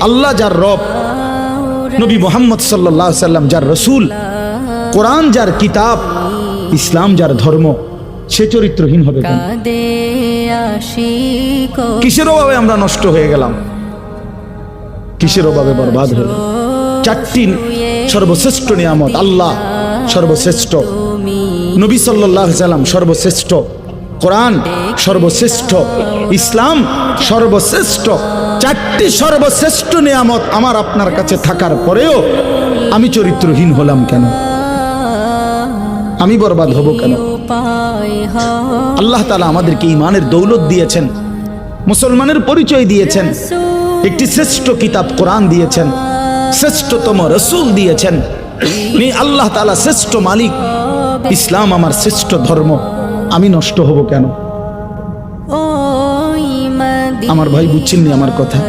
আল্লাহ যার রব, নবী মুহাম্মদ সাল্লাল্লাহু আলাইহি সাল্লাম যার রসুল, কোরআন যার কিতাব, ইসলাম যার ধর্ম, সে চরিত্রহীন হবে কেন? কিসের অভাবে আমরা নষ্ট হয়ে গেলাম? কিসের অভাবে বরবাদ হলো? চারটি সর্বশ্রেষ্ঠ নিয়ামত, আল্লাহ সর্বশ্রেষ্ঠ, নবী সাল্লাল্লাহু আলাইহি সাল্লাম সর্বশ্রেষ্ঠ, কোরআন সর্বশ্রেষ্ঠ, ইসলাম সর্বশ্রেষ্ঠ। চারটি সর্বশ্রেষ্ঠ নিয়ামত আমার আপনার কাছে থাকার পরেও আমি চরিত্রহীন হলাম কেন? আমি বরবাদ হব কেন? আল্লাহ তাআলা আমাদেরকে ঈমানের দৌলত দিয়েছেন, মুসলমানের পরিচয় দিয়েছেন, একটি শ্রেষ্ঠ কিতাব কোরআন দিয়েছেন, শ্রেষ্ঠতম রাসূল দিয়েছেন। আল্লাহ তাআলা শ্রেষ্ঠ মালিক, ইসলাম আমার শ্রেষ্ঠ ধর্ম, আমি নষ্ট হব কেন? আমার ভাই বুঝছেন নি আমার কথা?